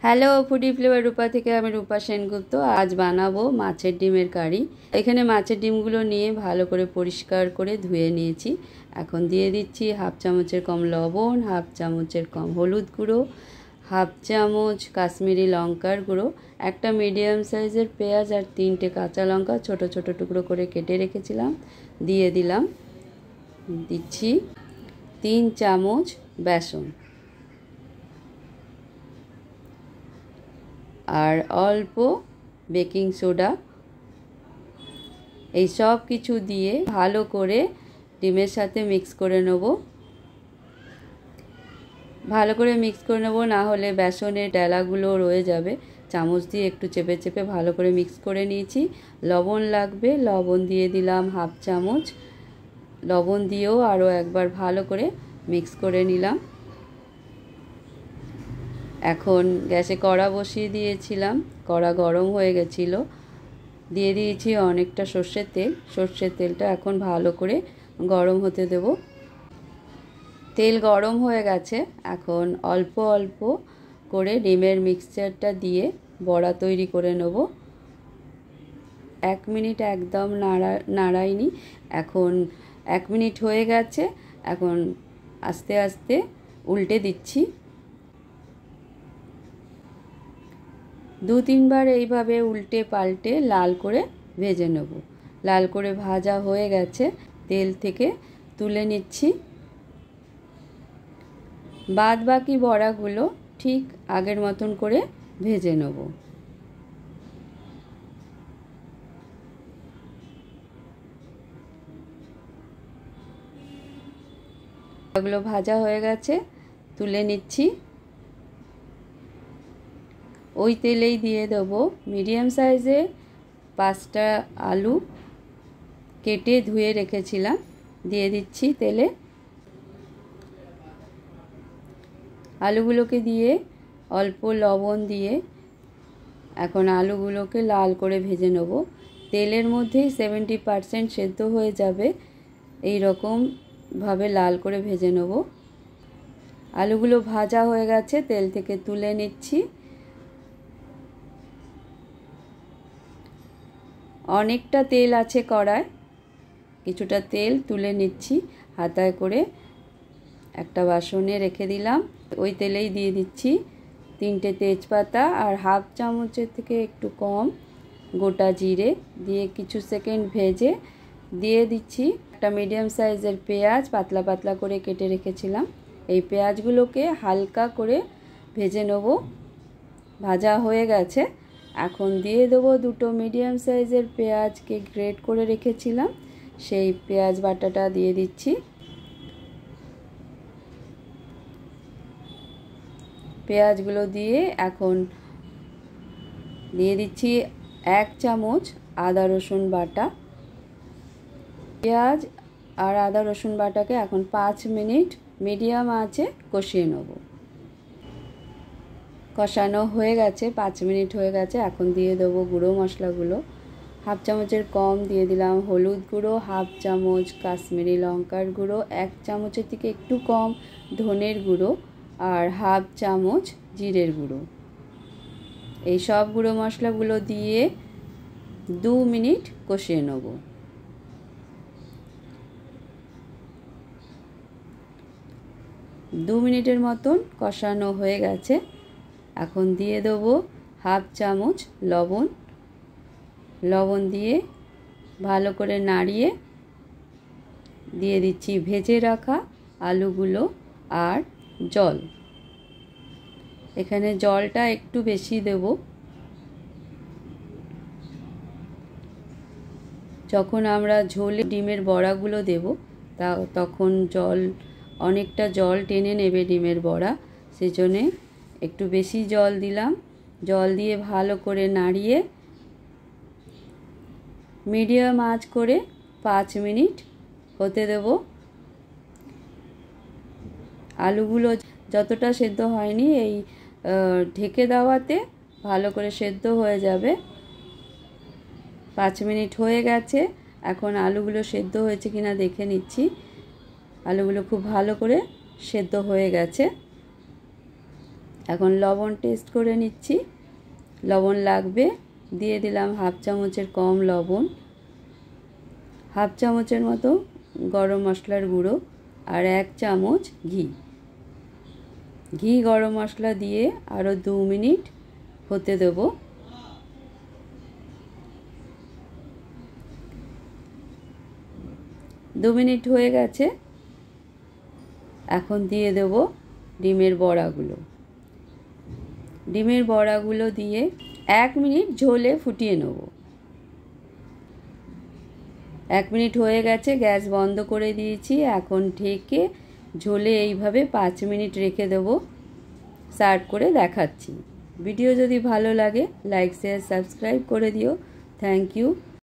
Hello foodie flavour রূপা থেকে আমি রূপা সেনগুপ্ত। আজ বানাবো মাছের ডিমের কারি। এখানে মাছের ডিমগুলো নিয়ে ভালো করে পরিষ্কার করে ধুয়ে নিয়েছি। এখন দিয়ে দিচ্ছি হাফ চামচের কম লবণ, হাফ চামচের কম হলুদ গুঁড়ো, হাফ চামচ কাশ্মীরি লঙ্কার গুঁড়ো, একটা মিডিয়াম সাইজের পেঁয়াজ আর 3টে কাঁচা লঙ্কা ছোট ছোট টুকরো করে কেটে রেখেছিলাম দিয়ে দিলাম। দিচ্ছি 3 চামচ বেসন আর অল্প বেকিং সোডা। এই সব কিছু দিয়ে ভালো করে ডিমের সাথে মিক্স করে নেব। ভালো করে মিক্স করে নেব, না হলে বেসনের ডেলাগুলো রয়ে যাবে। চামচ দিয়ে একটু চেপে চেপে ভালো করে মিক্স করে নিয়েছি। লবণ লাগবে, লবণ দিয়ে দিলাম হাফ চামচ। লবণ দিয়েও আরও একবার ভালো করে মিক্স করে নিলাম। এখন গ্যাসে কড়া বসিয়ে দিয়েছিলাম, কড়া গরম হয়ে গেছিল। দিয়ে দিয়েছি অনেকটা সর্ষের তেল। সর্ষের তেলটা এখন ভালো করে গরম হতে দেব। তেল গরম হয়ে গেছে, এখন অল্প অল্প করে ডিমের মিক্সচারটা দিয়ে বড়া তৈরি করে নেব। 1 মিনিট একদম নাড়াইনি। এখন 1 মিনিট হয়ে গেছে। এখন আস্তে আস্তে উল্টে দিচ্ছি। 2-3 বার এইভাবে উল্টে পাল্টে লাল করে ভেজে নেব। লাল করে ভাজা হয়ে গেছে, তেল থেকে তুলে নিচ্ছি। বাদ বাকি বড়াগুলো ঠিক আগের মতন করে ভেজে নেব। এগুলো ভাজা হয়ে গেছে, তুলে নিচ্ছি। ওই তেলেই দিয়ে দেবো মিডিয়াম সাইজে 5টা আলু কেটে ধুয়ে রেখেছিলাম, দিয়ে দিচ্ছি তেলে। আলুগুলোকে দিয়ে অল্প লবণ দিয়ে এখন আলুগুলোকে লাল করে ভেজে নেব। তেলের মধ্যেই 70% সেদ্ধ হয়ে যাবে, এই রকমভাবে লাল করে ভেজে নেব। আলুগুলো ভাজা হয়ে গেছে, তেল থেকে তুলে নিচ্ছি। অনেকটা তেল আছে কড়ায়, কিছুটা তেল তুলে নিচ্ছি। হাতায় করে একটা বাসনে রেখে দিলাম। ওই তেলেই দিয়ে দিচ্ছি 3টে তেজপাতা আর হাফ চামচের থেকে একটু কম গোটা জিরে দিয়ে কিছু সেকেন্ড ভেজে দিয়ে দিচ্ছি একটা মিডিয়াম সাইজের পেঁয়াজ পাতলা পাতলা করে কেটে রেখেছিলাম। এই পেঁয়াজগুলোকে হালকা করে ভেজে নেব। ভাজা হয়ে গেছে, এখন দিয়ে দেবো 2টো মিডিয়াম সাইজের পেঁয়াজকে গ্রেট করে রেখেছিলাম, সেই পেঁয়াজ বাটাটা দিয়ে দিচ্ছি। পেঁয়াজগুলো দিয়ে এখন দিয়ে দিচ্ছি 1 চামচ আদা রসুন বাটা। পেঁয়াজ আর আদা রসুন বাটাকে এখন 5 মিনিট মিডিয়াম আঁচে কষিয়ে নেব। কষানো হয়ে গেছে, 5 মিনিট হয়ে গেছে। এখন দিয়ে দেবো গুঁড়ো মশলাগুলো। হাফ চামচের কম দিয়ে দিলাম হলুদ গুঁড়ো, হাফ চামচ কাশ্মীরি লঙ্কার গুঁড়ো, 1 চামচের থেকে একটু কম ধনের গুঁড়ো আর হাফ চামচ জিরের গুঁড়ো। এই সব গুঁড়ো মশলাগুলো দিয়ে 2 মিনিট কষিয়ে নেব। দু মিনিটের মতন কষানো হয়ে গেছে। এখন দিয়ে দেবো হাফ চামচ লবণ। লবণ দিয়ে ভালো করে নাড়িয়ে দিয়ে দিচ্ছি ভেজে রাখা আলুগুলো আর জল। এখানে জলটা একটু বেশি দেব। যখন আমরা ঝোলে ডিমের বড়াগুলো দেব তখন অনেকটা জল টেনে নেবে ডিমের বড়া, সেজন্যে একটু বেশি জল দিলাম। জল দিয়ে ভালো করে নাড়িয়ে মিডিয়াম আঁচ করে 5 মিনিট হতে দেব। আলুগুলো যতটা সেদ্ধ হয়নি এই ঢেকে দেওয়াতে ভালো করে সেদ্ধ হয়ে যাবে। 5 মিনিট হয়ে গেছে, এখন আলুগুলো সেদ্ধ হয়েছে কিনা দেখে নিচ্ছি। আলুগুলো খুব ভালো করে সেদ্ধ হয়ে গেছে। এখন লবণ টেস্ট করে নিচ্ছি, লবণ লাগবে। দিয়ে দিলাম হাফ চামচের কম লবণ, হাফ চামচের মতো গরম মশলার গুঁড়ো আর 1 চামচ ঘি। গরম মশলা দিয়ে আরও 2 মিনিট হতে দেব। দু মিনিট হয়ে গেছে। এখন দিয়ে দেব ডিমের বড়াগুলো। ডিমের বড়াগুলো দিয়ে 1 মিনিট ঝোলে ফুটিয়ে নেব। 1 মিনিট হয়ে গেছে, গ্যাস বন্ধ করে দিয়েছি। এখন ঢেকে ঝোলে এইভাবে 5 মিনিট রেখে দেব। সার্ভ করে দেখাচ্ছি। ভিডিও যদি ভালো লাগে লাইক শেয়ার সাবস্ক্রাইব করে দিও। Thank you.